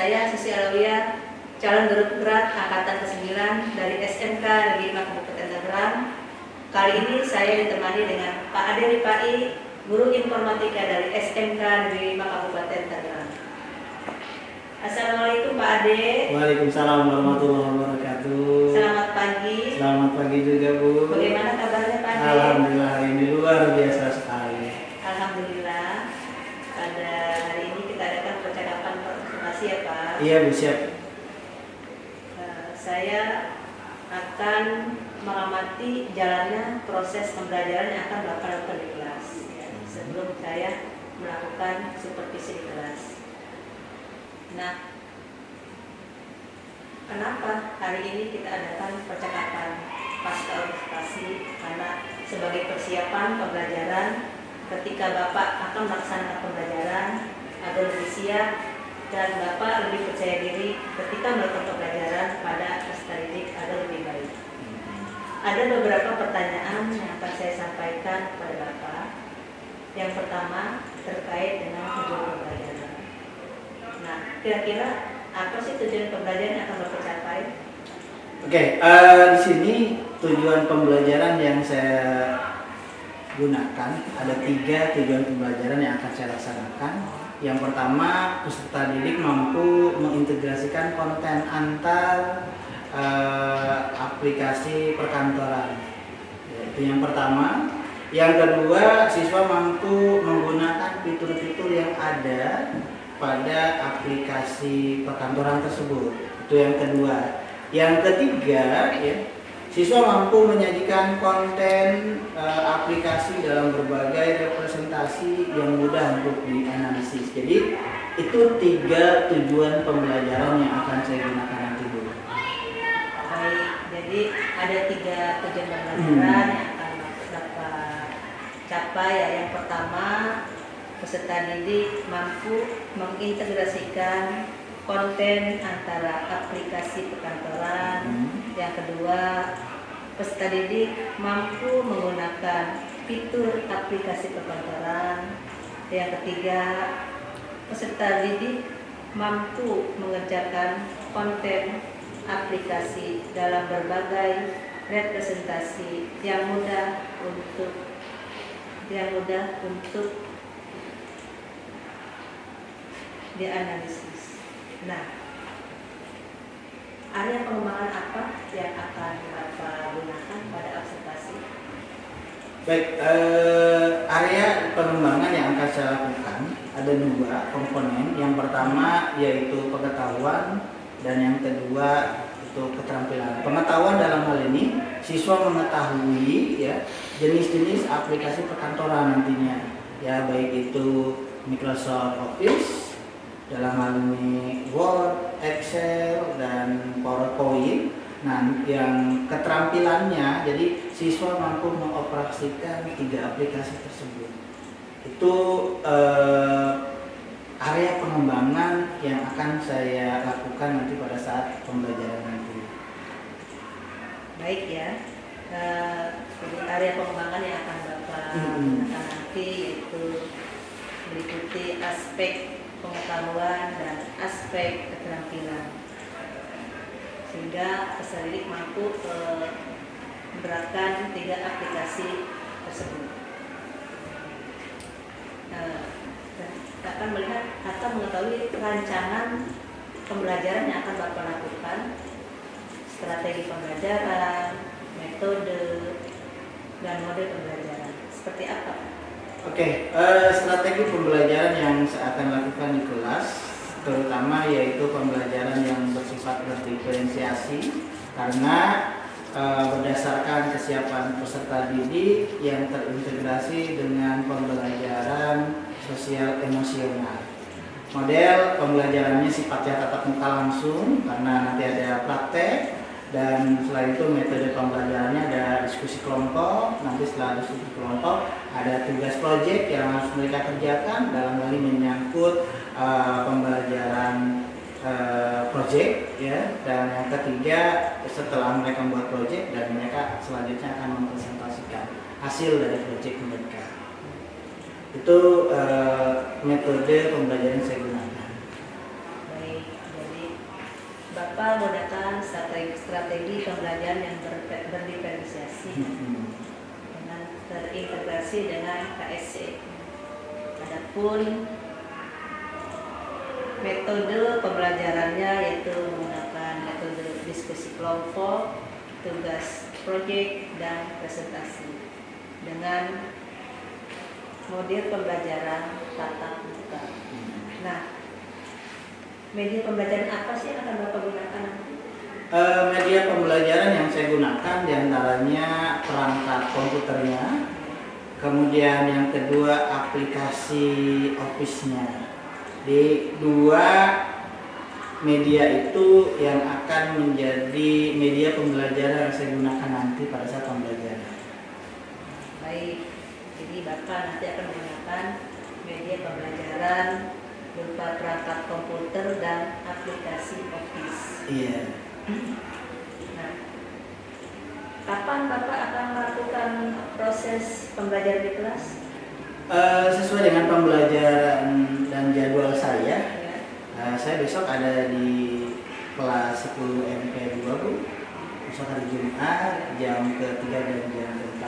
saya Susi Alawiyah, calon guru gerak angkatan ke-9 dari SMK Negeri 5 Kabupaten Tangerang. Kali ini saya ditemani dengan Pak Ade Ripai, guru informatika dari SMK Negeri 5 Kabupaten Tangerang. Assalamualaikum Pak Ade. Waalaikumsalam warahmatullahi wabarakatuh. Selamat pagi. Selamat pagi juga Bu. Bagaimana kabarnya Pak Ade? Alhamdulillah, ini luar biasa sekali. Alhamdulillah. Pada hari ini kita adakan percakapan konsultasi ya Pak. Iya Bu, siap. Saya akan mengamati jalannya proses pembelajaran yang akan Bapak lakukan di kelas ya, sebelum saya melakukan supervisi di kelas. Nah, kenapa hari ini kita adakan percakapan pasca orientasi? Karena sebagai persiapan pembelajaran ketika Bapak akan melaksanakan pembelajaran agar lebih siap dan Bapak lebih percaya diri ketika melakukan pembelajaran pada peserta didik agar lebih baik. Ada beberapa pertanyaan yang akan saya sampaikan kepada Bapak. Yang pertama terkait dengan tujuan pembelajaran. Nah, kira-kira apa sih tujuan pembelajaran yang akan Bapak capai? Oke, di sini tujuan pembelajaran yang saya gunakan ada 3 tujuan pembelajaran yang akan saya laksanakan. Yang pertama, peserta didik mampu mengintegrasikan konten antar aplikasi perkantoran. Itu yang pertama. Yang kedua, siswa mampu menggunakan fitur-fitur yang ada pada aplikasi perkantoran tersebut. Itu yang kedua. Yang ketiga, ya, siswa mampu menyajikan konten aplikasi dalam berbagai representasi yang mudah untuk dianalisis. Jadi itu 3 tujuan pembelajaran yang akan saya gunakan nanti dulu. Baik, jadi ada 3 tujuan pembelajaran yang akan Bapak capai ya. Yang pertama, peserta didik mampu mengintegrasikan konten antara aplikasi perkantoran. Yang kedua, peserta didik mampu menggunakan fitur aplikasi perkantoran. Yang ketiga, peserta didik mampu mengerjakan konten aplikasi dalam berbagai representasi yang mudah untuk dianalisis. Nah, area pengembangan apa yang akan Bapak gunakan pada observasi? Baik, area pengembangan yang akan saya lakukan ada 2 komponen. Yang pertama yaitu pengetahuan dan yang kedua itu keterampilan. Pengetahuan dalam hal ini siswa mengetahui ya jenis-jenis aplikasi perkantoran nantinya. Ya, baik itu Microsoft Office, dalam hal ini Word, Excel, dan PowerPoint. Nah, yang keterampilannya, jadi siswa mampu mengoperasikan 3 aplikasi tersebut. Itu area pengembangan yang akan saya lakukan nanti pada saat pembelajaran nanti. Baik ya, jadi area pengembangan yang akan Bapak gunakan nanti yaitu meliputi aspek pengetahuan dan aspek keterampilan, sehingga peserta didik mampu menerapkan 3 aplikasi tersebut. Kita akan melihat atau mengetahui rancangan pembelajaran yang akan Bapak lakukan, strategi pembelajaran, metode, dan model pembelajaran. Seperti apa? Oke, strategi pembelajaran yang saya akan lakukan di kelas terutama yaitu pembelajaran yang bersifat berdiferensiasi karena berdasarkan kesiapan peserta didik yang terintegrasi dengan pembelajaran sosial emosional. Model pembelajarannya sifatnya tatap muka langsung karena nanti ada praktek. Dan selain itu metode pembelajarannya ada diskusi kelompok. Nanti setelah diskusi kelompok ada tugas proyek yang harus mereka kerjakan. Dalam hal ini menyangkut pembelajaran proyek ya. Dan yang ketiga, setelah mereka membuat proyek dan mereka selanjutnya akan mempresentasikan hasil dari proyek mereka. Itu metode pembelajaran yang saya gunakan. Baik, Bapak menggunakan strategi pembelajaran yang berdiferensiasi dengan terintegrasi dengan KSC. Adapun metode pembelajarannya yaitu menggunakan metode diskusi kelompok, tugas proyek, dan presentasi dengan model pembelajaran tatap muka. Nah, media pembelajaran apa sih yang akan Bapak gunakan nanti? Media pembelajaran yang saya gunakan diantaranya perangkat komputernya, kemudian yang kedua aplikasi Office-nya. Di dua media itu yang akan menjadi media pembelajaran yang saya gunakan nanti pada saat pembelajaran. Baik, jadi Bapak nanti akan menggunakan media pembelajaran berupa perangkat komputer dan aplikasi Office. Iya. Nah, kapan Bapak akan melakukan proses pembelajaran di kelas? Sesuai dengan pembelajaran dan jadwal saya, Ya. saya besok ada di kelas 10 MP2 Bu. Besok hari Jumat jam ke-3 dan jam ke-4.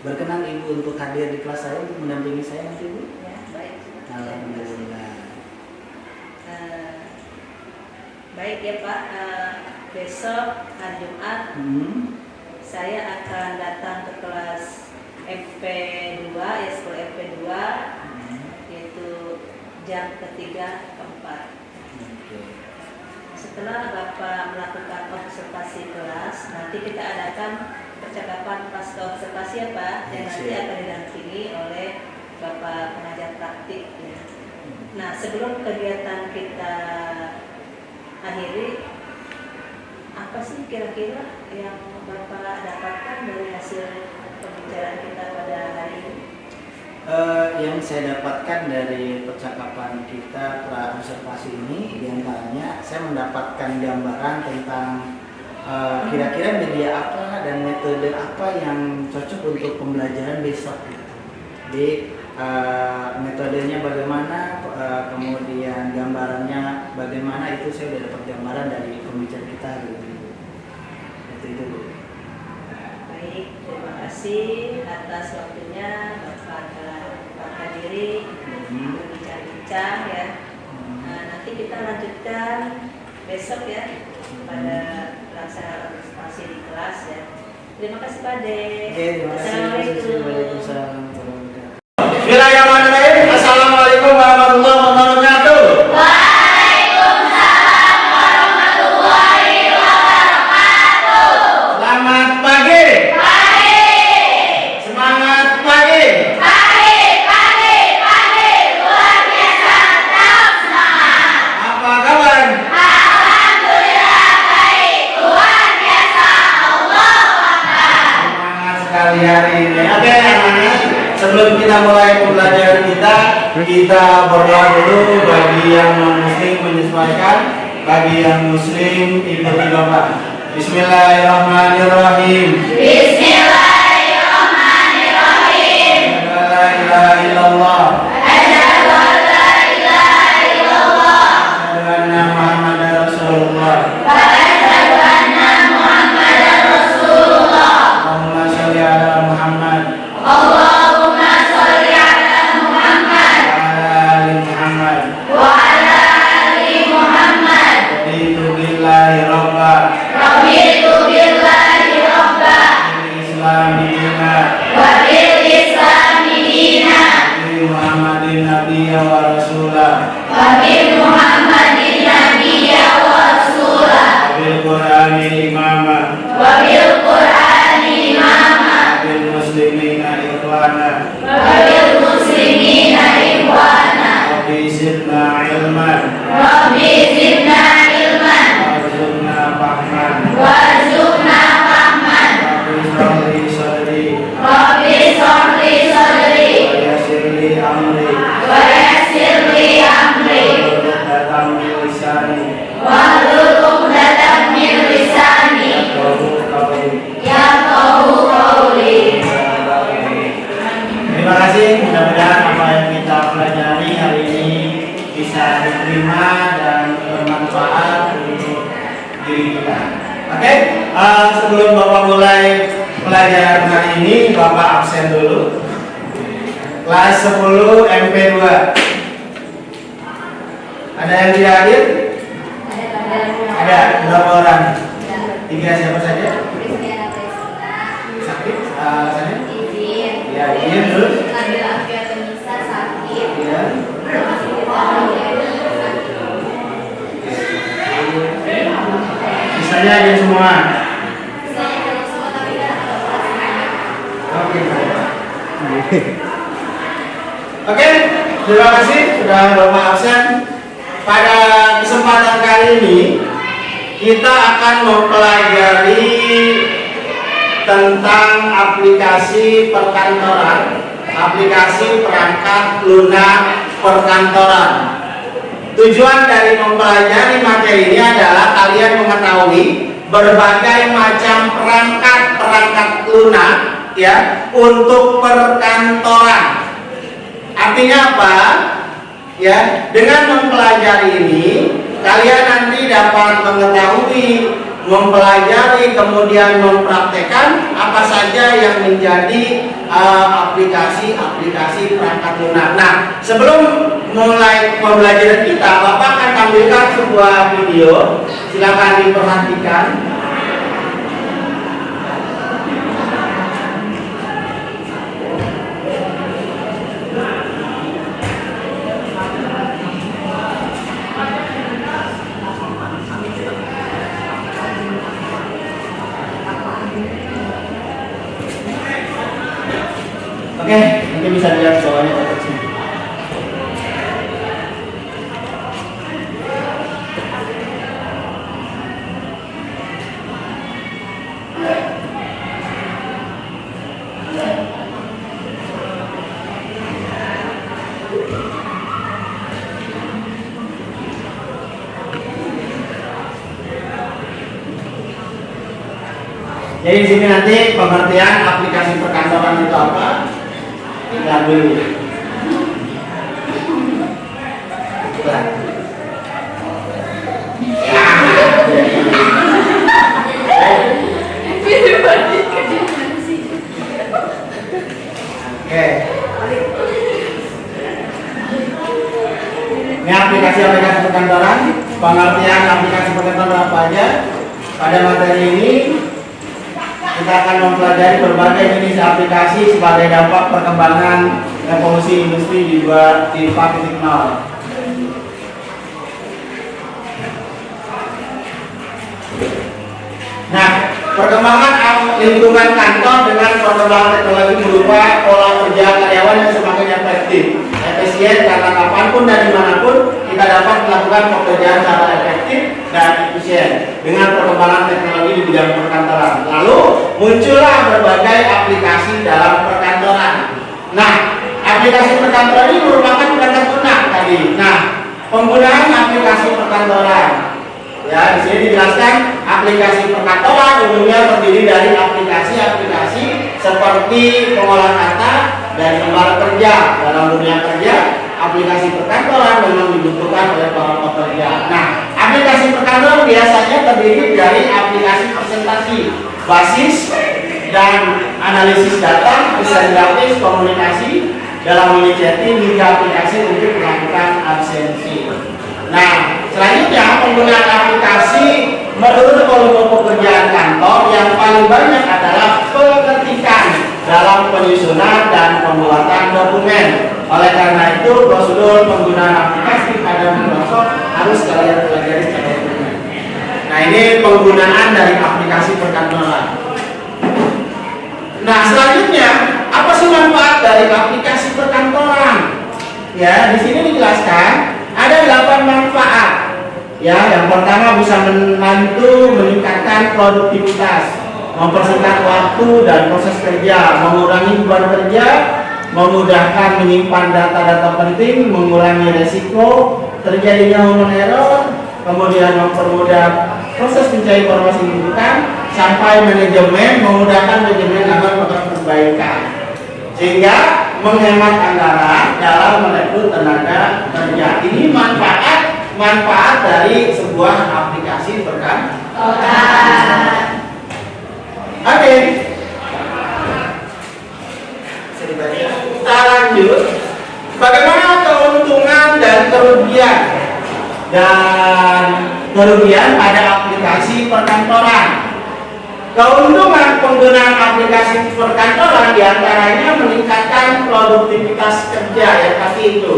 Berkenan Ibu untuk hadir di kelas saya untuk mendampingi saya nanti Bu? Ya, baik. Alhamdulillah. Baik ya Pak, besok hari Jumat saya akan datang ke kelas MP2 ya, sekolah MP2 yaitu jam ke-3 ke-4. Setelah Bapak melakukan observasi kelas, nanti kita adakan percakapan pasca observasi ya Pak, yang nanti akan didampingi oleh Bapak pengajar praktik ya. Nah, sebelum kegiatan kita akhiri, apa sih kira-kira yang Bapak dapatkan dari hasil pembicaraan kita pada hari ini? Yang saya dapatkan dari percakapan kita pra observasi ini, diantaranya saya mendapatkan gambaran tentang kira-kira media apa dan metode apa yang cocok untuk pembelajaran besok. Jadi metodenya bagaimana, kemudian gambarannya bagaimana, itu saya sudah dapat gambaran dari pembicara kita hari ini. Itu Bu. Baik, terima kasih atas waktunya Bapak hadiri berbincang-bincang ya. Nah, nanti kita lanjutkan besok ya pada pelaksanaan observasi di kelas ya. Terima kasih Pak De. Oke, terima kasih. Assalamualaikum. Waalaikumsalam. Bismillahirrahmanirrahim. Assalamualaikum warahmatullahi wabarakatuh. Waalaikumsalam warahmatullahi wabarakatuh. Selamat pagi. Pagi, Semangat pagi. pagi, pagi, pagi, luar biasa, tetap semangat. Apa kabar? Alhamdulillah baik, luar biasa, Allah Akbar. Semangat sekali hari ini. Oke, anak-anak. Sebelum kita mulai pembelajaran kita berdoa dulu. Bagi yang non-muslim menyesuaikan, bagi yang muslim ikuti Bapak. Bismillahirrahmanirrahim. Bismillahirrahmanirrahim. La ilaha illallah. Asyhadu an la ilaha illallah Asyhadu anna Muhammadar Rasulullah. wa asyhadu anna Muhammadar Rasulullah. Allahumma sholli ala Muhammad Allahumma sholli ala Muhammad wa ala ali Muhammad. wa ala ali Muhammad. Raditu billahi rabba Raditu billahi rabba bil Islam dinan wa bil Islami dinan bi Muhammadin nabiyya wa rasulah wa bi Muhammadin nabiyya wa rasulah bil Qur'ani imama wa bil Qur'ani imama bil muslimina ikhwana wa bil muslimina ikhwana. Rabbi zidna ilman Rabbi zidna ilman warzuqna fahman warzuqna fahman. Rabbi shrahli sadri Rabbi shrahli sadri wa yassir li amri wa yassir li amri datang min lisani wahlul 'uqdatam min lisani yafqahu qawli. yafqahu qawli. Terima kasih, mudah-mudahan apa yang kita pelajari hari ini bisa diterima dan bermanfaat untuk diri Oke, sebelum Bapak mulai pelajaran hari ini, Bapak absen dulu. Kelas 10 MP2. Ada yang tidak hadir? Ada. Berapa orang? 3. Siapa saja? Sakit? Alasannya? Ya, izin terus. Ya. Sisanya ada semua. Oke. Oke, terima kasih sudah Bapak absen. Pada kesempatan kali ini kita akan mempelajari tentang aplikasi perkantoran, aplikasi perangkat lunak perkantoran. Tujuan dari mempelajari materi ini adalah kalian mengetahui berbagai macam perangkat lunak ya untuk perkantoran. Artinya apa? Ya, dengan mempelajari ini kalian nanti dapat mengetahui, mempelajari, kemudian mempraktekkan apa saja yang menjadi aplikasi perangkat lunak. Nah, sebelum mulai pembelajaran kita, Bapak akan tampilkan sebuah video. Silakan diperhatikan. Oke, nanti bisa dilihat bawahnya dekat sini. Jadi di sini nanti pengertian aplikasi perkantoran itu apa? Kita dulu. Oke. Ini aplikasi perkantoran. Pengertian aplikasi perkantoran apa aja? Pada materi ini kita akan mempelajari berbagai jenis aplikasi sebagai dampak perkembangan revolusi industri di 4.0. Nah, perkembangan lingkungan kantor dengan perkembangan teknologi berupa pola kerja karyawan yang semakin efektif, efisien, karena kapanpun dan dimanapun kita dapat melakukan pekerjaan secara efektif dan efisien dengan perkembangan teknologi di bidang perkantoran. Lalu muncullah berbagai aplikasi dalam perkantoran. Nah, aplikasi perkantoran ini merupakan perangkat lunak tadi. Nah, penggunaan aplikasi perkantoran. Ya, di sini dijelaskan aplikasi perkantoran umumnya terdiri dari aplikasi-aplikasi seperti pengolah kata dan lembar kerja. Dalam dunia kerja, aplikasi perkantoran memang dibutuhkan oleh para pekerja. Nah, aplikasi perkantoran biasanya terdiri dari aplikasi presentasi, basis dan analisis data, desain grafis, komunikasi, dalam unit chatting hingga aplikasi untuk melakukan absensi. Nah, selanjutnya penggunaan aplikasi menurut volume pekerjaan kantor yang paling banyak adalah pengetikan dalam penyusunan dan pembuatan dokumen. Oleh karena itu, prosedur penggunaan aplikasi pada Microsoft harus kalian pelajari secara umum. Nah, ini penggunaan dari aplikasi perkantoran. Nah, selanjutnya apa sih manfaat dari aplikasi perkantoran? Ya, di sini dijelaskan ada 8 manfaat. Ya, yang pertama bisa membantu meningkatkan produktivitas, mempersingkat waktu dan proses kerja, mengurangi beban kerja, memudahkan menyimpan data-data penting, mengurangi resiko terjadinya human error, kemudian mempermudah proses mencari informasi yang dibutuhkan, sampai manajemen, memudahkan manajemen agar melakukan perbaikan, sehingga menghemat anggaran dalam merekrut tenaga kerja. Ini manfaat dari sebuah aplikasi perkantoran. Oke. Kita lanjut. Bagaimana keuntungan dan kerugian pada aplikasi perkantoran? Keuntungan penggunaan aplikasi perkantoran diantaranya meningkatkan produktivitas kerja, yang pasti itu.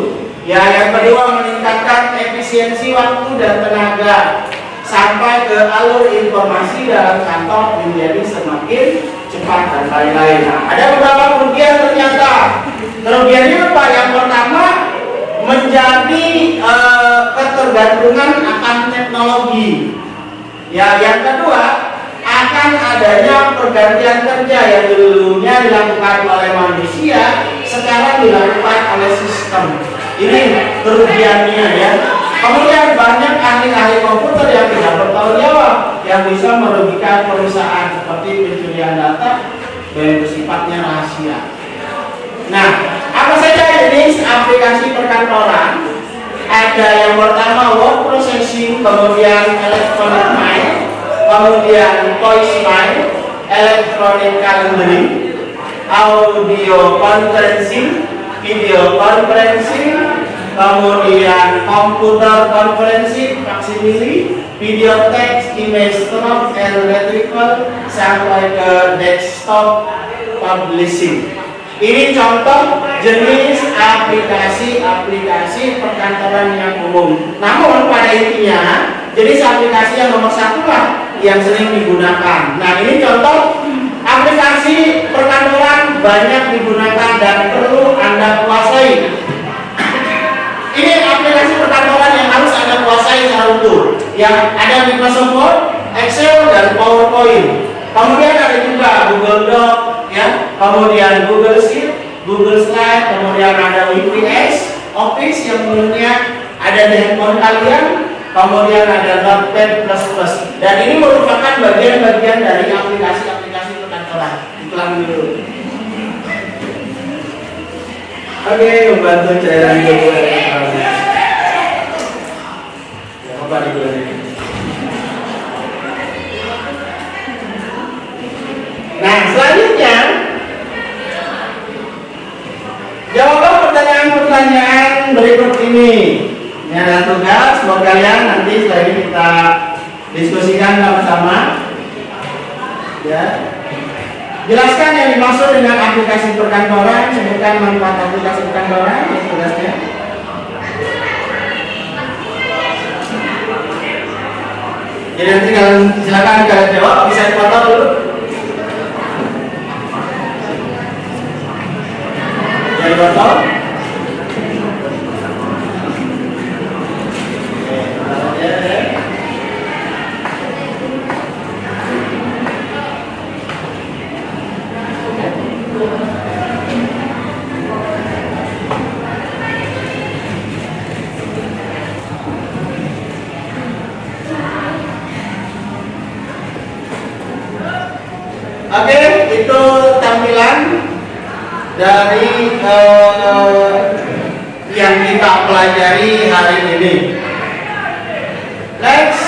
Ya, yang kedua meningkatkan efisiensi waktu dan tenaga sampai ke alur informasi dalam kantor menjadi semakin cepat dan lain-lain. Nah, ada beberapa kerugian ternyata. Kerugiannya apa? Yang pertama menjadi ketergantungan akan teknologi. Ya, yang kedua akan adanya pergantian kerja yang dulunya dilakukan oleh manusia sekarang dilakukan oleh sistem. Ini kerugiannya ya. Kemudian banyak ahli-ahli komputer yang tidak bertanggung jawab yang bisa merugikan perusahaan seperti pencurian data yang bersifatnya rahasia. Nah, apa saja jenis aplikasi perkantoran? Ada yang pertama word processing, kemudian electronic mail, kemudian voice mail, electronic calendaring, audio conferencing, video conferencing, kemudian computer conferencing, facsimile, video text, image drop, and retrieval, sampai ke desktop publishing. Ini contoh jenis aplikasi perkantoran yang umum. Namun pada intinya jenis aplikasi yang nomor satu lah yang sering digunakan. Nah, ini contoh aplikasi perkantoran banyak digunakan dan perlu Anda kuasai. Ini aplikasi perkantoran yang harus Anda kuasai secara utuh. Yang ada Microsoft Word, Excel, dan PowerPoint. Kemudian ada juga Google Doc, ya. Kemudian Google Sheet, Google Slide, kemudian ada WPS, Office yang umumnya ada di handphone kalian. Kemudian ada Notepad++. Dan ini merupakan bagian-bagian dari aplikasi-aplikasi perkantoran. Iklan dulu. Oke, membantu cairan tubuh elektronik. Apa nih gue? Nah, selanjutnya jawablah pertanyaan-pertanyaan berikut ini. Ini ada tugas buat kalian, nanti setelah ini kita diskusikan sama-sama. Ya. Jelaskan yang dimaksud dengan aplikasi perkantoran, sebutkan manfaat aplikasi perkantoran, ini tugasnya. Jadi nanti kalian silakan kalian jawab, bisa foto dulu. Jadi foto. Oke, itu tampilan dari yang kita pelajari hari ini. Next.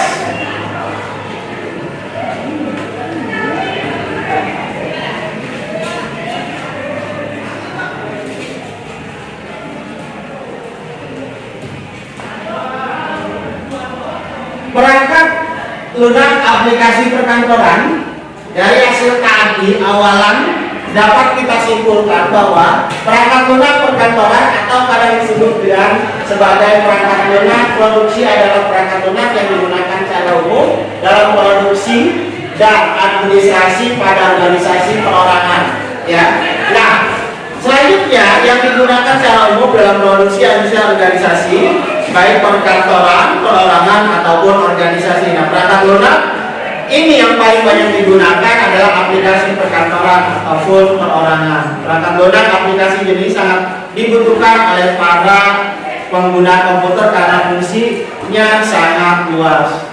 Perangkat lunak aplikasi perkantoran. Dari hasil KADI awalan dapat kita simpulkan bahwa perangkat lunak perkantoran atau kadang disebut dengan sebagai perangkat lunak produksi adalah perangkat lunak yang digunakan secara umum dalam produksi dan administrasi pada organisasi perorangan. Ya. Nah, selanjutnya yang digunakan secara umum dalam produksi administrasi organisasi baik perkantoran, perorangan ataupun organisasi. Nah, perangkat lunak ini yang paling banyak digunakan adalah aplikasi perkantoran ataupun perorangan. Perangkat lunak aplikasi jenis sangat dibutuhkan oleh para pengguna komputer karena fungsinya sangat luas.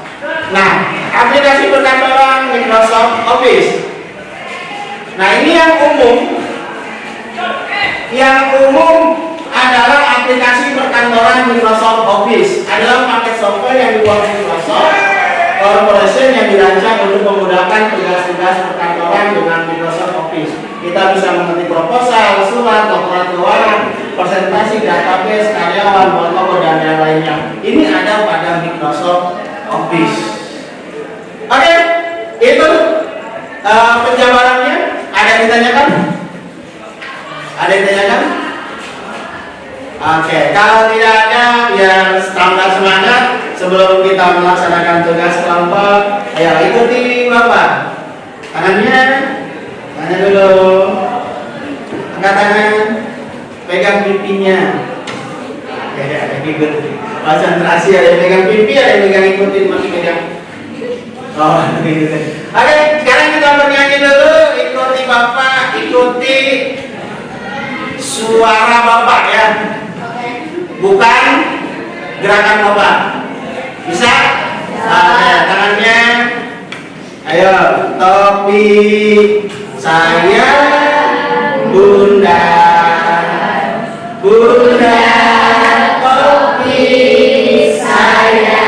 Nah, aplikasi perkantoran Microsoft Office. Nah, ini yang umum. Yang umum adalah aplikasi perkantoran Microsoft Office. Adalah paket software yang dibuat Microsoft corporation yang dirancang untuk memudahkan tugas-tugas perkantoran dengan Microsoft Office. Kita bisa mengerti proposal, surat, laporan keuangan, presentasi, database, karyawan, toko dan yang lainnya. Ini ada pada Microsoft Office. Oke, itu penjabarannya. Ada yang ditanyakan? Ada yang ditanyakan? Oke, kalau tidak ada, biar tambah semangat sebelum kita melaksanakan tugas kelompok. Ayo ikuti Bapak. Tangannya dulu. Angkat tangan, pegang pipinya. Oke, ada ikut. Konsentrasi, ada yang pegang pipi, ada yang pegang ikutin, masih pegang. Oh, gitu. Oke, sekarang kita bernyanyi dulu. Ikuti Bapak, ikuti suara Bapak ya. Bukan gerakan Bapak. Bisa? Oke, tangannya. Ayo, topi saya Bunda. Bunda, topi saya.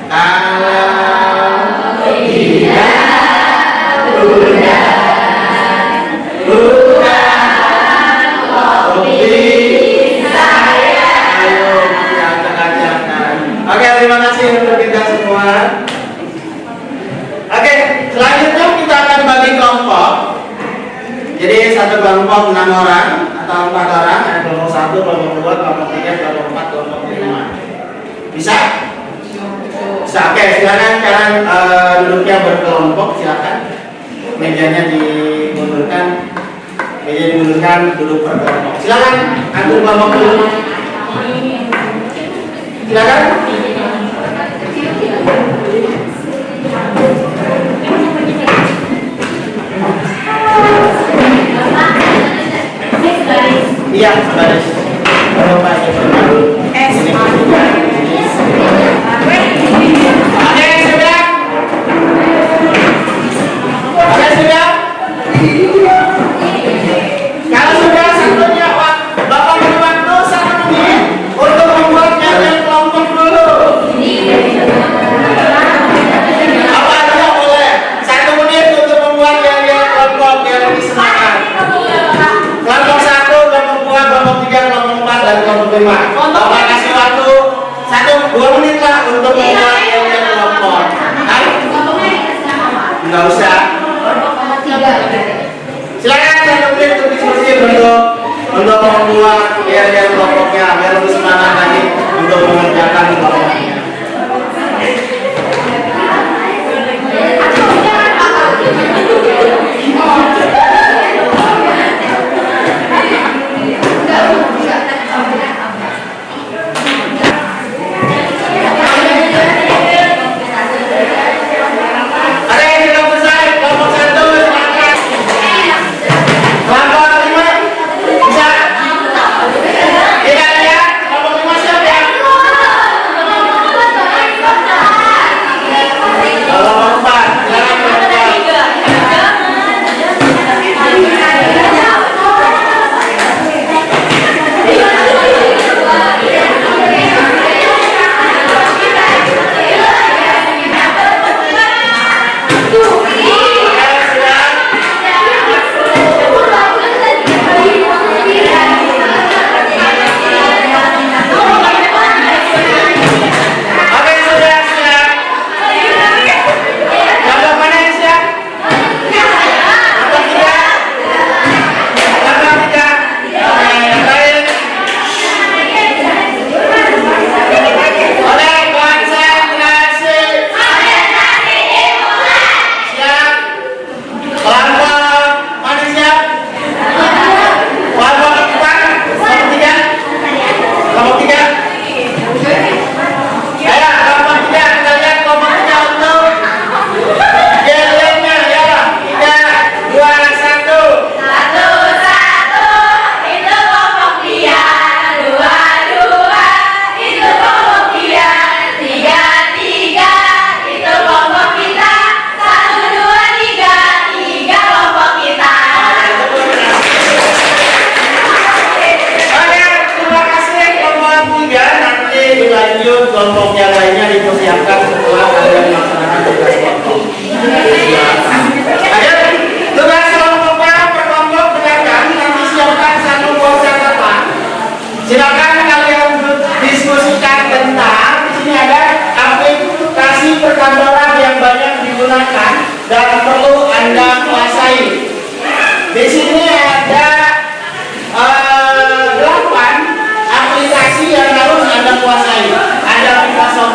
Kalau tidak Bunda, Bunda, topi saya. Ayo, diacak-acakkan. Oke, terima kasih untuk kita semua. Oke, selanjutnya kita akan bagi kelompok. Jadi satu kelompok 6 orang atau 4 orang, ada kelompok 1, kelompok 2, kelompok 3, kelompok 4, kelompok 5. Bisa? Bisa. Oke, silakan kalian duduknya berkelompok, silakan. Mejanya dimundurkan. Meja dimundurkan, duduk berkelompok. Silakan atur kelompok dulu. Silakan. Iya, baris. Kalau Pak Oke, sudah. Oke, sudah. Kalau sudah satunya, Bapak beri waktu 1 menit untuk membuat nyata kelompok dulu. Apa aja boleh. 1 menit untuk membuat nyata kelompok biar lebih semangat. Kelompok 1, kelompok 2, kelompok 3, kelompok 4, dan kelompok 5. Bapak kasih waktu 1-2 menit lah untuk membuat nyata kelompok. Enggak usah.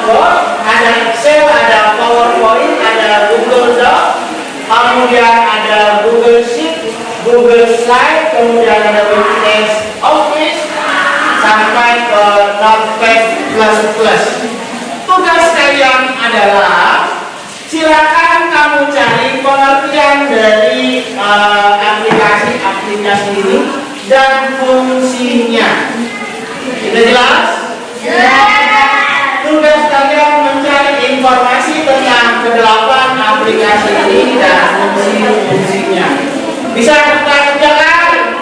Word, ada Excel, ada PowerPoint, ada Google Doc, kemudian ada Google Sheet, Google Slide, kemudian ada MS Office, sampai ke Notepad++. Tugas kalian adalah silakan kamu cari pengertian dari aplikasi-aplikasi ini dan fungsinya. Sudah jelas? Tugas kalian mencari informasi tentang kedelapan aplikasi ini dan fungsi-fungsinya. Bisa kita kerjakan?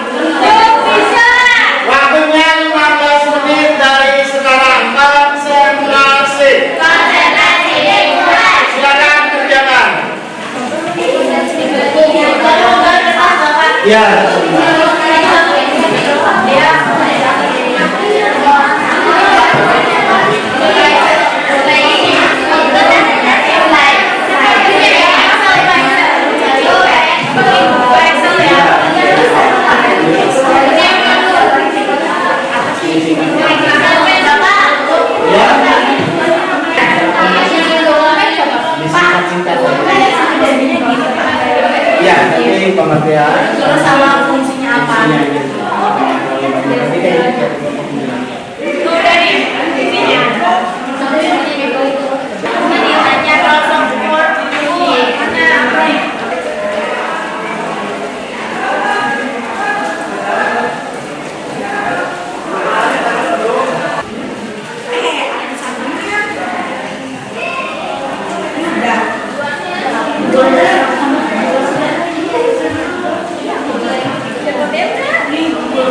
Bisa. Waktunya 15 menit dari sekarang. Konsentrasi. Konsentrasi dimulai. Silakan kerjakan. Ya. Ya, ini pengertian. Terus sama fungsinya apa?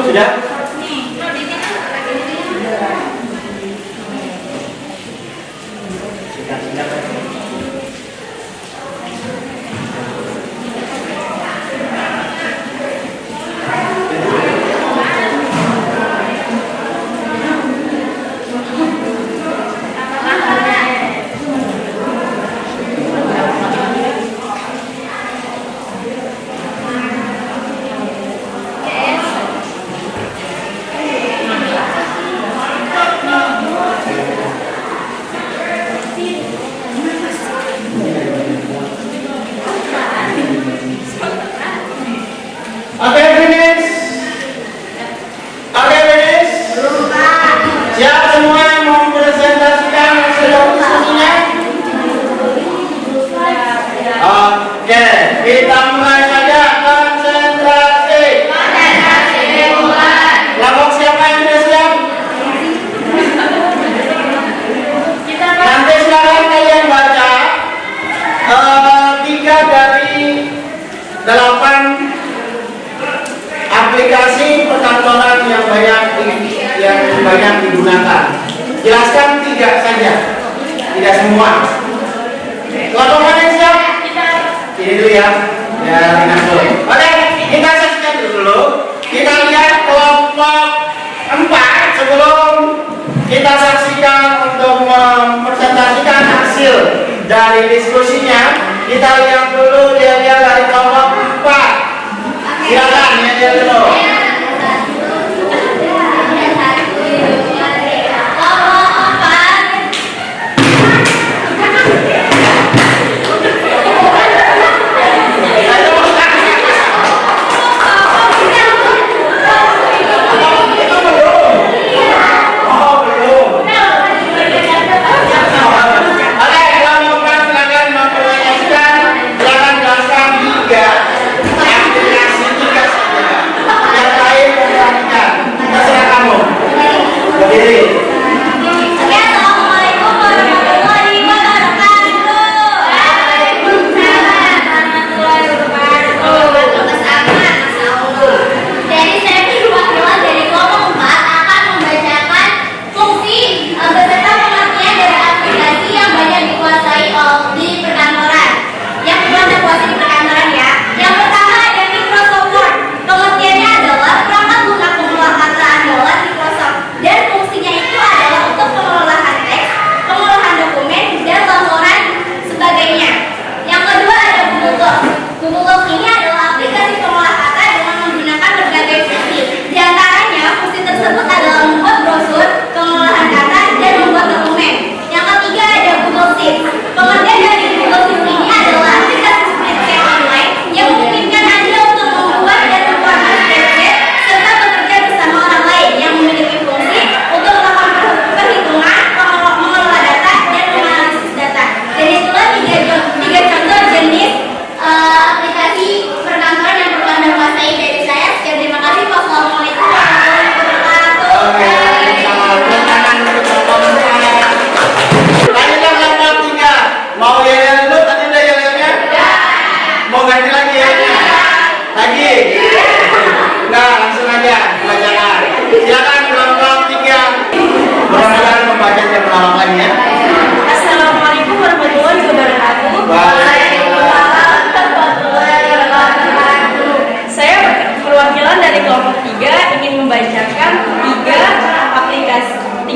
Sudah? Oke, finish. Oke, finish. Siap semua yang mau presentasikan hasil diskusinya? Oke, kita mulai saja. Konsentrasi. Kelompok siapa yang sudah siap? Nanti silakan kalian baca 3 dari 8 aplikasi perkantoran yang banyak digunakan. Jelaskan 3 saja, tidak semua. Kelompok mana yang siap? Ini dulu ya. Ya, oke, kita saksikan dulu. Kita lihat kelompok 4 sebelum kita saksikan untuk mempresentasikan hasil dari diskusinya. Kita lihat dulu dia dari kelompok 4. Silakan ya dulu. Silakan jelaskan 3 aplikasi 3 saja.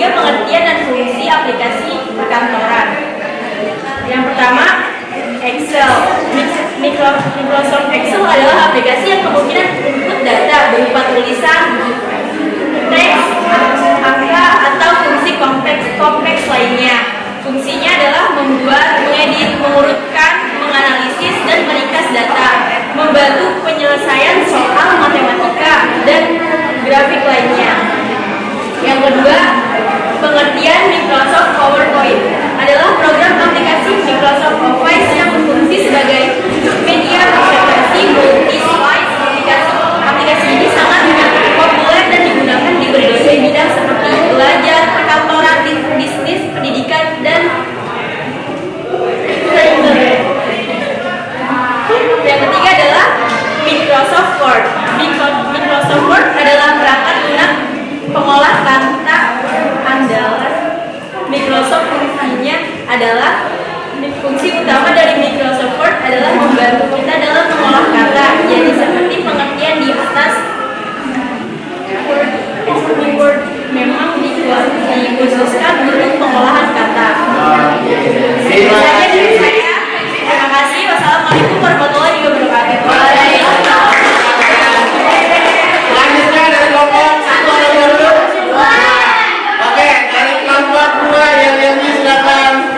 ketiga, pengertian dan fungsi aplikasi perkantoran. Yang pertama, Excel. Microsoft Excel adalah aplikasi yang kemungkinan input data berupa tulisan, teks, angka, atau fungsi kompleks lainnya. Fungsinya adalah membuat, mengedit, mengurutkan, menganalisis, dan meringkas data, membantu penyelesaian soal matematika dan grafik lainnya. Yang kedua, pengertian Microsoft PowerPoint adalah program aplikasi Microsoft Office yang berfungsi sebagai media presentasi multi-slide. Aplikasi ini sangat populer dan digunakan di berbagai bidang seperti belajar, perkantoran, bisnis, pendidikan, dan yang ketiga adalah Microsoft Word. Microsoft Word adalah perangkat lunak pengolah kata andalan Microsoft. Fungsi utama dari Microsoft Word adalah membantu kita dalam mengolah kata. Jadi seperti pengertian di atas, Word memang dikhususkan untuk pengolahan kata. Itu saja dari saya. Terima kasih. Wassalamualaikum warahmatullahi wabarakatuh. Selanjutnya dari kelompok 1 ada dulu. Oke, dari kelompok 2 yang nyanyi silakan.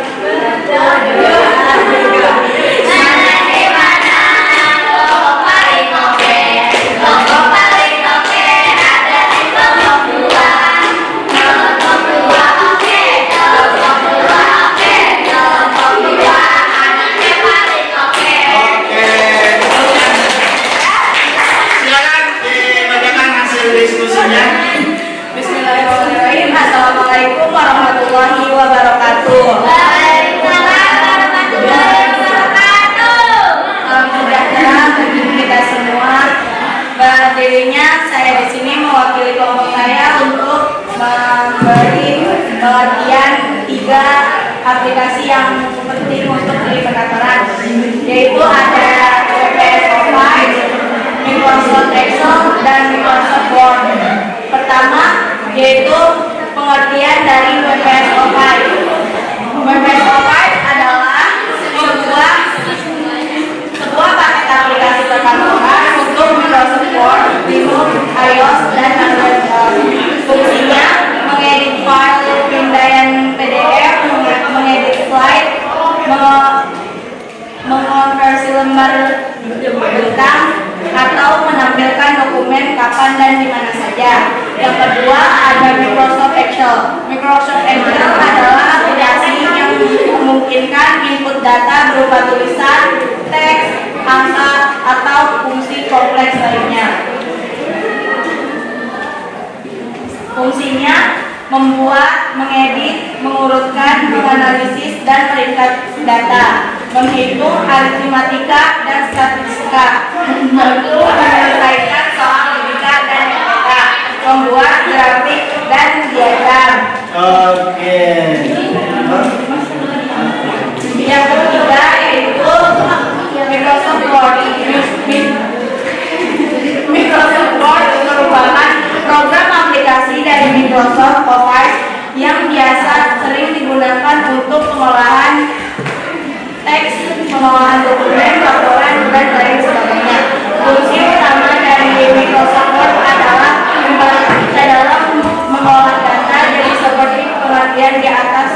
Bismillahirrahmanirrahim. Assalamualaikum warahmatullahi wabarakatuh. Salam sejahtera bagi kita semua. Berdirinya saya di sini mewakili kelompok saya untuk memberi pengertian 3 aplikasi yang penting untuk di perkantoran, yaitu ada WPS Office, Microsoft Excel, dan Microsoft Word. Pertama, yaitu pengertian dari WPS Office. WPS Office adalah sebuah paket aplikasi perkantoran untuk Microsoft Word, Linux, iOS, dan Android. Fungsinya mengedit file, pindaian PDF, mengedit slide, mengonversi lembar bentang, atau menampilkan dokumen kapan dan di mana saja. Yang kedua ada Microsoft Excel. Microsoft Excel adalah aplikasi yang memungkinkan input data berupa tulisan, teks, angka, atau fungsi kompleks lainnya. Fungsinya membuat, mengedit, mengurutkan, menganalisis, dan meringkas data, menghitung aritmatika dan statistika, menyelesaikan soal logika dan matematika, membuat grafik dan diagram. Oke. Yang ketiga yaitu Microsoft Word. Microsoft Word merupakan program aplikasi dari Microsoft Office yang biasa sering digunakan untuk pengolahan teks, pengolahan dokumen, laporan, dan lain sebagainya. Fungsi utama dari Microsoft Word adalah mengolah data, jadi seperti pengertian di atas.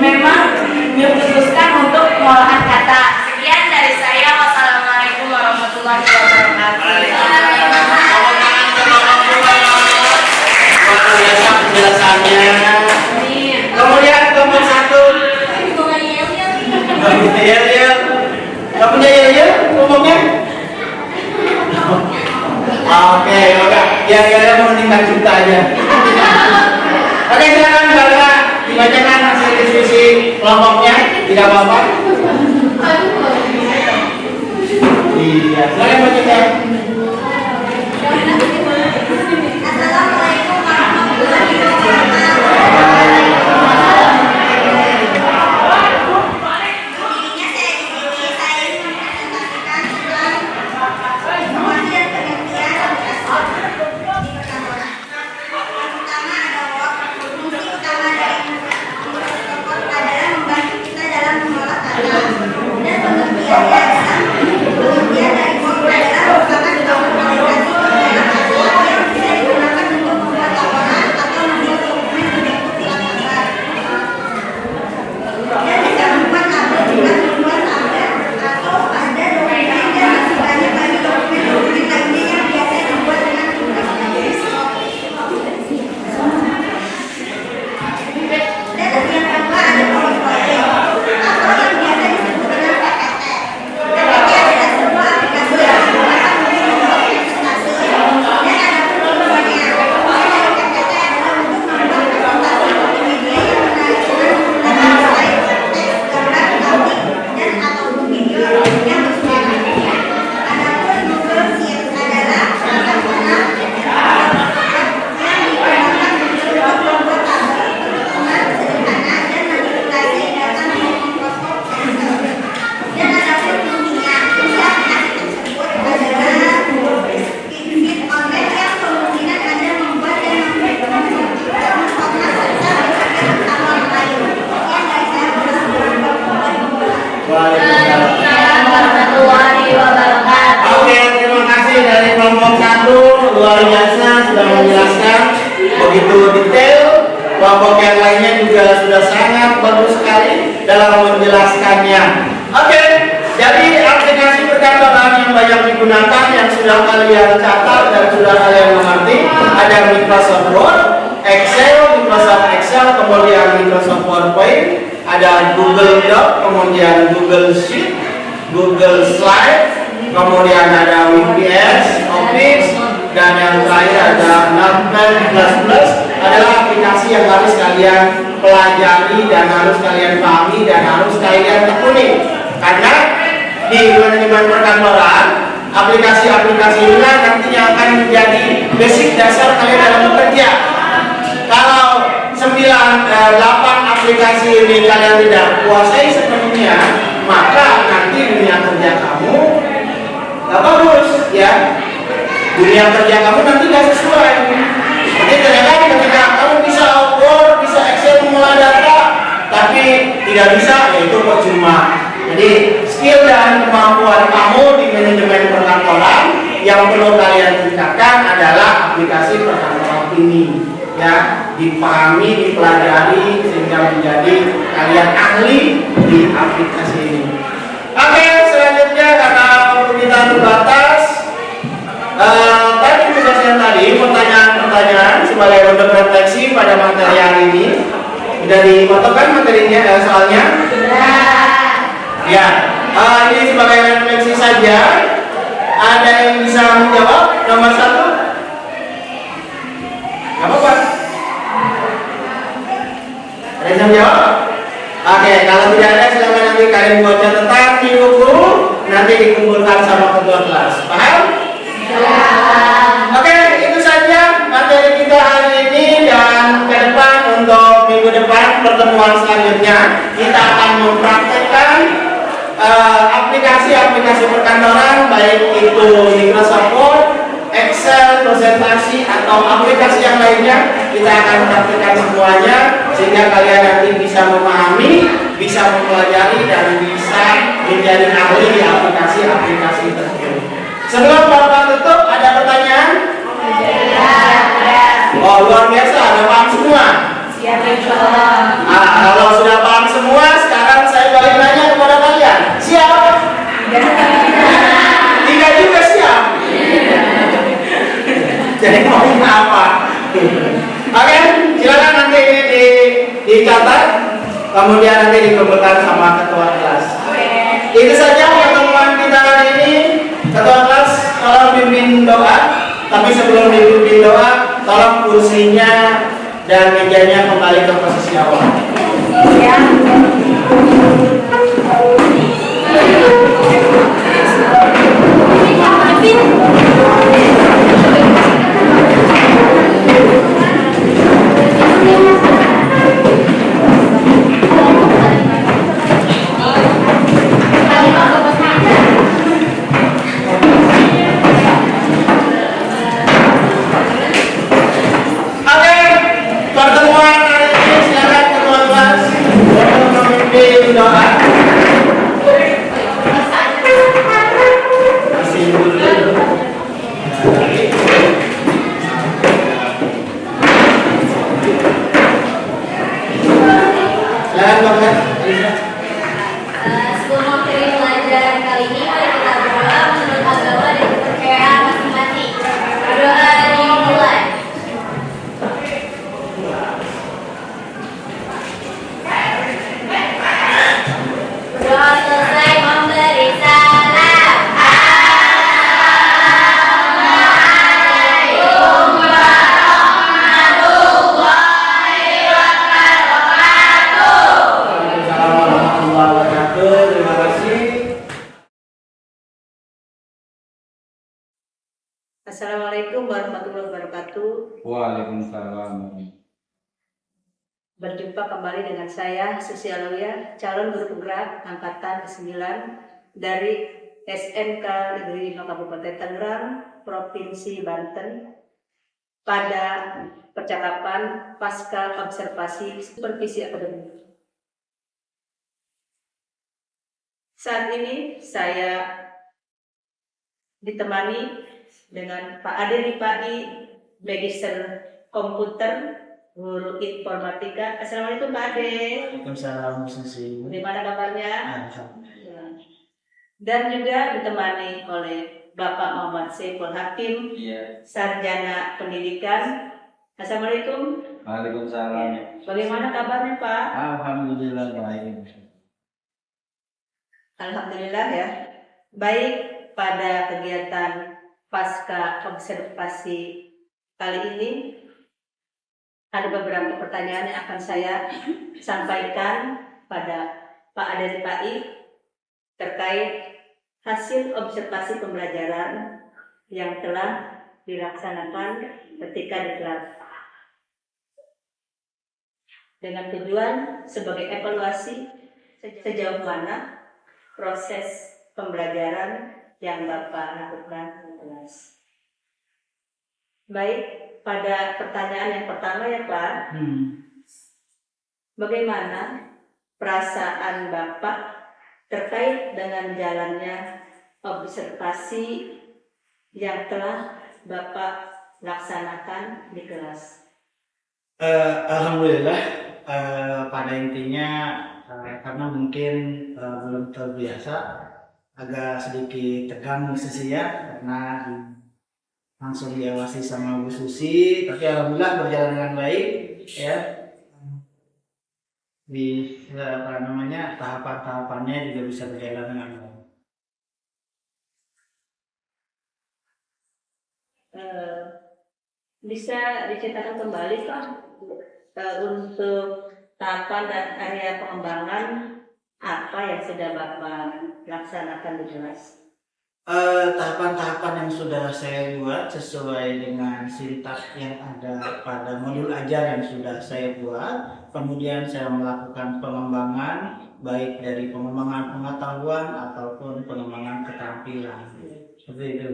Memang dikhususkan untuk pengolahan kata. Sekian dari saya. Wassalamualaikum warahmatullahi wabarakatuh. Luar biasa penjelasannya. Kemudian kelompok 1. Gak punya yel ngomongnya? Oke, yang ada mau tinggal cinta aja. Oke, silakan Mbak, dibacakan hasil diskusi kelompoknya, tidak apa-apa. Iya, silakan bacakan. Assalamualaikum warahmatullahi wabarakatuh. Dirinya saya di sini, saya ingin mempresentasikan tentang pengertian luar biasa sudah menjelaskan begitu detail. Kelompok yang lainnya juga sudah sangat bagus sekali dalam menjelaskannya. Oke, jadi aplikasi perkantoran yang banyak digunakan yang sudah kalian catat dan sudah kalian mengerti ada Microsoft Word, Microsoft Excel, kemudian Microsoft PowerPoint, ada Google Doc, kemudian Google Sheet, Google Slide, kemudian ada WPS, Office, dan yang terakhir ada Notepad++ adalah aplikasi yang harus kalian pelajari dan harus kalian pahami dan harus kalian tekuni. Karena di manajemen perkantoran, aplikasi-aplikasi ini nantinya akan menjadi basic dasar kalian dalam bekerja. Kalau 8 aplikasi ini kalian tidak kuasai sepenuhnya, maka nanti dunia kerja kamu gak bagus, ya. Dunia kerja kamu nanti gak sesuai. Jadi ternyata ketika kamu bisa Word, bisa Excel mengolah data, tapi tidak bisa, yaitu percuma. Jadi skill dan kemampuan kamu di manajemen perkantoran yang perlu kalian tingkatkan adalah aplikasi perkantoran ini, ya, dipahami, dipelajari sehingga menjadi kalian ahli di aplikasi ini. Oke, selanjutnya karena waktu kita terbatas, tadi tugas yang tadi pertanyaan-pertanyaan sebagai bentuk refleksi pada materi hari ini sudah dimotokkan materinya, soalnya. Ya, ini sebagai refleksi saja. Ada yang bisa menjawab? Nomor 1. Gak apa-apa. Ada yang bisa menjawab? Oke, kalau tidak ada silakan nanti kalian buat catatan di buku, nanti dikumpulkan sama ketua kelas. Paham? Oke, itu saja materi kita hari ini, dan ke depan untuk minggu depan pertemuan selanjutnya kita akan mempraktekkan aplikasi-aplikasi perkantoran, baik itu Microsoft Word, Excel, presentasi, atau aplikasi yang lainnya. Kita akan praktekkan semuanya sehingga kalian nanti bisa memahami, bisa mempelajari, dan bisa menjadi ahli di aplikasi-aplikasi tersebut. Sebelum Bapak tutup, ada pertanyaan? Oh, luar biasa, ada paham semua? Kalau sudah paham semua, sekarang saya balik nanya kepada kalian. Siap? Tidak juga siap. Jadi mau apa? Oke, silakan nanti ini dicatat, kemudian nanti dikumpulkan sama ketua kelas. Itu saja pertemuan kita hari ini. Ketua kelas, tolong pimpin doa. Tapi sebelum dipimpin doa, tolong kursinya dan mejanya kembali ke posisi awal. Pertemuan hari ini silakan ketua kelas untuk memimpin doa. Masih dulu. Silakan Bapak. Sebelum materi pelajaran kali ini, mari kita berdoa menurut agama dan kepercayaan masing-masing. Berdoa dimulai. Berdoa selesai memberi salam. Assalamualaikum warahmatullahi wabarakatuh. Assalamualaikum warahmatullahi wabarakatuh. Terima kasih. Assalamualaikum warahmatullahi wabarakatuh. Waalaikumsalam. Berjumpa kembali dengan saya, Susi Alawiyah, calon guru penggerak angkatan ke-9 dari SMK Negeri 5 Kabupaten Tangerang, Provinsi Banten, pada percakapan pasca observasi supervisi akademik. Saat ini saya ditemani dengan Pak Ade Rifai, Magister Komputer, Guru Informatika. Assalamualaikum Pak Ade. Waalaikumsalam Sisi. Bagaimana kabarnya? Alhamdulillah. Dan juga ditemani oleh Bapak Muhammad Saiful Hakim, Iya. Sarjana Pendidikan. Assalamualaikum. Waalaikumsalam. Bagaimana kabarnya Pak? Alhamdulillah baik. Alhamdulillah ya. Baik, pada kegiatan pasca observasi kali ini ada beberapa pertanyaan yang akan saya sampaikan pada Pak Ade Rifai terkait hasil observasi pembelajaran yang telah dilaksanakan ketika di kelas, dengan tujuan sebagai evaluasi sejauh mana proses pembelajaran yang Bapak lakukan di kelas. Baik, pada pertanyaan yang pertama ya Pak, bagaimana perasaan Bapak terkait dengan jalannya observasi yang telah Bapak laksanakan di kelas? Alhamdulillah, pada intinya karena mungkin belum terbiasa, agak sedikit tegang Sisi ya, karena langsung diawasi sama Bu Susi, tapi alhamdulillah berjalan dengan baik ya. Di tahapan-tahapannya juga bisa berjalan dengan baik. Bisa diceritakan kembali Pak untuk tahapan dan area pengembangan apa yang sudah Bapak laksanakan di kelas? Tahapan-tahapan yang sudah saya buat sesuai dengan sintak yang ada pada modul ajar yang sudah saya buat. Kemudian saya melakukan pengembangan baik dari pengembangan pengetahuan ataupun pengembangan keterampilan. Seperti itu.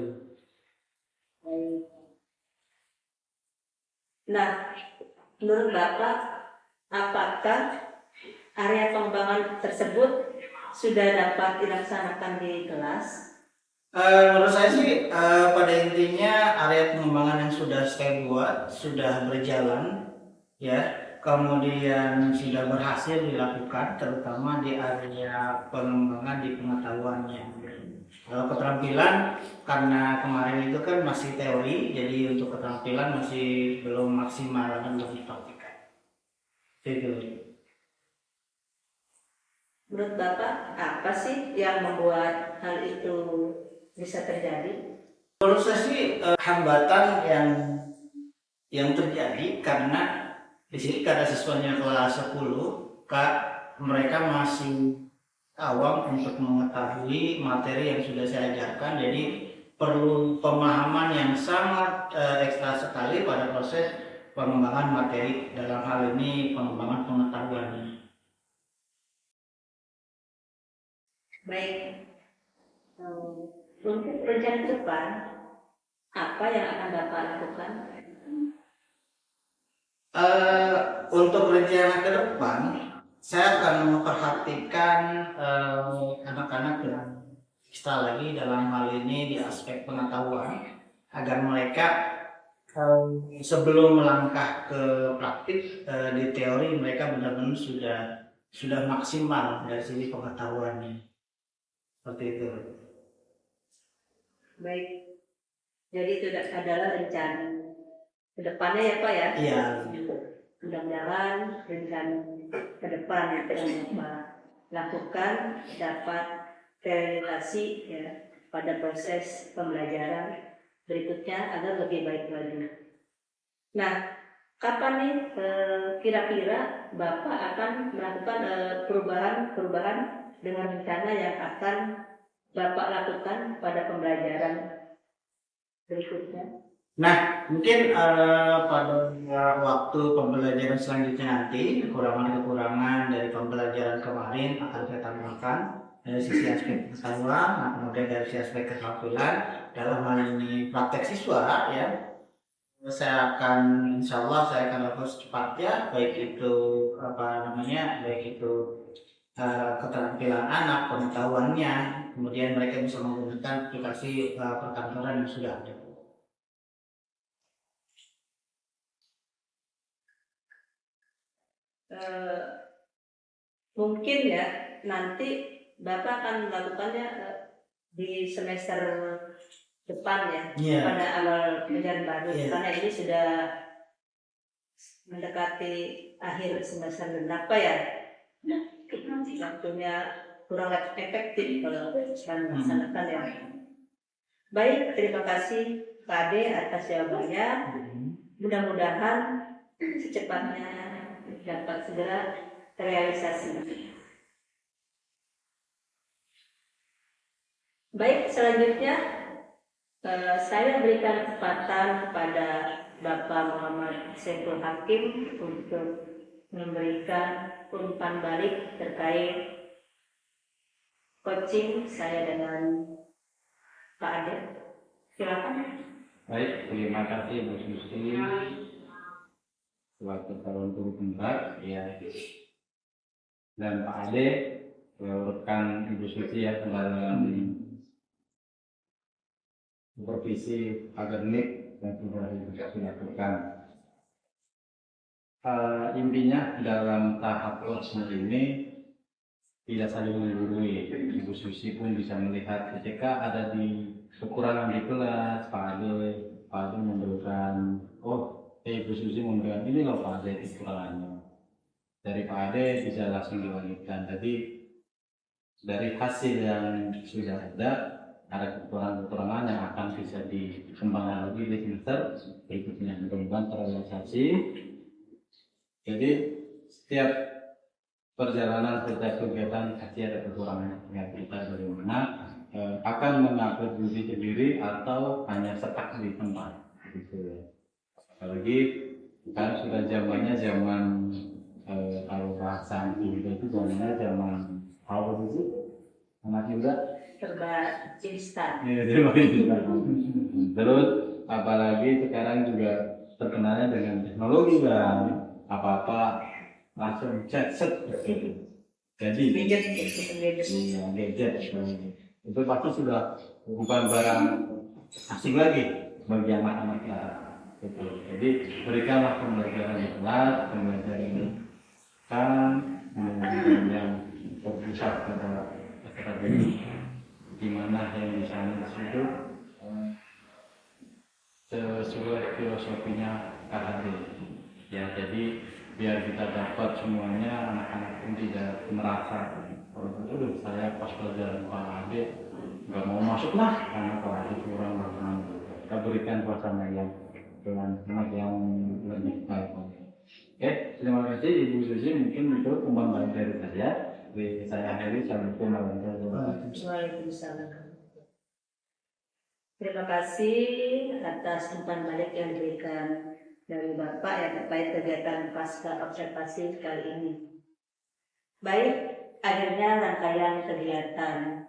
Nah, menurut Bapak, apakah area pengembangan tersebut sudah dapat dilaksanakan di kelas? Menurut saya sih pada intinya area pengembangan yang sudah saya buat sudah berjalan ya, kemudian sudah berhasil dilakukan terutama di area pengembangan di pengetahuannya. Kalau keterampilan karena kemarin itu kan masih teori, jadi untuk keterampilan masih belum maksimal dan belum dipraktikkan. Itu. Menurut Bapak, apa sih yang membuat hal itu bisa terjadi? Menurut saya sih hambatan yang terjadi karena di sini karena siswanya kelas 10, mereka masih awam untuk mengetahui materi yang sudah saya ajarkan, jadi perlu pemahaman yang sangat ekstra sekali pada proses pengembangan materi, dalam hal ini pengembangan pengetahuan. Baik, untuk rencana ke depan, apa yang akan Bapak lakukan? Untuk rencana ke depan, saya akan memperhatikan anak-anak yang ekstra lagi dalam hal ini di aspek pengetahuan, agar mereka sebelum melangkah ke praktik di teori mereka benar-benar sudah maksimal dari sisi pengetahuannya. Seperti itu. Baik, jadi itu adalah rencana ke depannya ya Pak ya? Iya. Mudah-mudahan rencana ke depan yang akan Bapak lakukan dapat terrealisasi ya pada proses pembelajaran berikutnya agar lebih baik lagi. Nah, kapan nih kira-kira Bapak akan melakukan perubahan dengan rencana yang akan Bapak lakukan pada pembelajaran berikutnya? Nah, mungkin pada waktu pembelajaran selanjutnya nanti kekurangan-kekurangan dari pembelajaran kemarin akan saya tambahkan dari sisi aspek pengetahuan, nah kemudian dari sisi aspek keterampilan dalam hal ini praktek siswa ya. Insya Allah saya akan lakukan secepatnya, baik itu keterampilan anak, pengetahuannya kemudian mereka bisa menggunakan aplikasi perkantoran yang sudah ada. Mungkin ya nanti Bapak akan melakukannya di semester depan ya, Iya. pada awal pelajaran baru, Iya. karena ini sudah mendekati akhir semester berapa ya, waktunya kurang efektif kalau sedang melaksanakan ya. Baik, terima kasih Pak Ade atas jawabannya. Mudah-mudahan secepatnya dapat segera terrealisasi. Baik, selanjutnya saya berikan kesempatan kepada Bapak Muhammad Saiful Hakim untuk memberikan umpan balik terkait coaching saya dengan Pak Ade. Silakan. Baik, terima kasih Bu Susi selaku calon guru penggerak ya, dan Pak Ade, rekan Ibu Susi ya dalam supervisi akademik yang sudah dilakukan. Intinya dalam tahap coaching ini tidak saling menggurui. Ibu Susi pun bisa melihat ketika ada di kekurangan di kelas, Pak Ade memberikan, Ibu Susi memberikan ini loh Pak Ade kekurangannya. Dari Pak Ade bisa langsung dilanjutkan. Jadi dari hasil yang sudah ada kekurangan-kekurangan yang akan bisa dikembangkan lagi di semester berikutnya, mudah-mudahan terrealisasi. Jadi setiap perjalanan, setiap kegiatan pasti ada kekurangan yang kita bagaimana akan mengatur diri sendiri atau hanya setak di tempat gitu. Apalagi kan sudah zamannya zaman kalau bahasa muda itu zamannya zaman apa sih anak muda Serba instan. ya, terus apalagi sekarang juga terkenalnya dengan teknologi kan, apa-apa langsung chat set gitu. Jadi Gadget. iya, gadget itu pasti sudah bukan barang asing lagi bagi anak-anak kita gitu. Jadi berikanlah pembelajaran di kelas, pembelajaran yang berpusat pada akademik, di mana yang di sana di situ sesuai filosofinya KHD ya. Jadi biar kita dapat semuanya, anak-anak pun tidak merasa saya pas pelajaran Pak Ade nggak mau masuk lah karena Pak Ade kurang berkenan. Kita berikan suasana yang dengan yang lebih baik. Oke, terima kasih Ibu Susi, mungkin itu umpan balik dari saya. Saya akhiri, assalamualaikum warahmatullahi wabarakatuh. Waalaikumsalam. Terima kasih atas umpan balik yang diberikan dari Bapak yang terkait kegiatan pasca observasi kali ini. Baik, akhirnya rangkaian kegiatan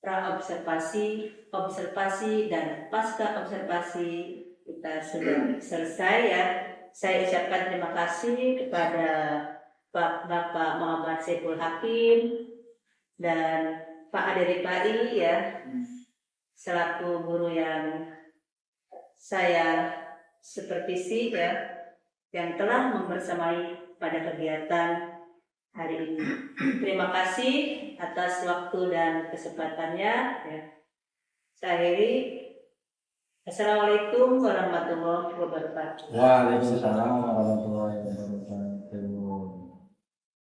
pra-observasi, observasi, dan pasca observasi kita sudah selesai ya. Saya ucapkan terima kasih kepada Bapak Muhammad Saiful Hakim dan Pak Ade Ripai ya, selaku guru yang saya supervisi ya, yang telah membersamai pada kegiatan hari ini. Terima kasih atas waktu dan kesempatannya ya. Saya akhiri. Assalamualaikum warahmatullahi wabarakatuh. Waalaikumsalam warahmatullahi wabarakatuh.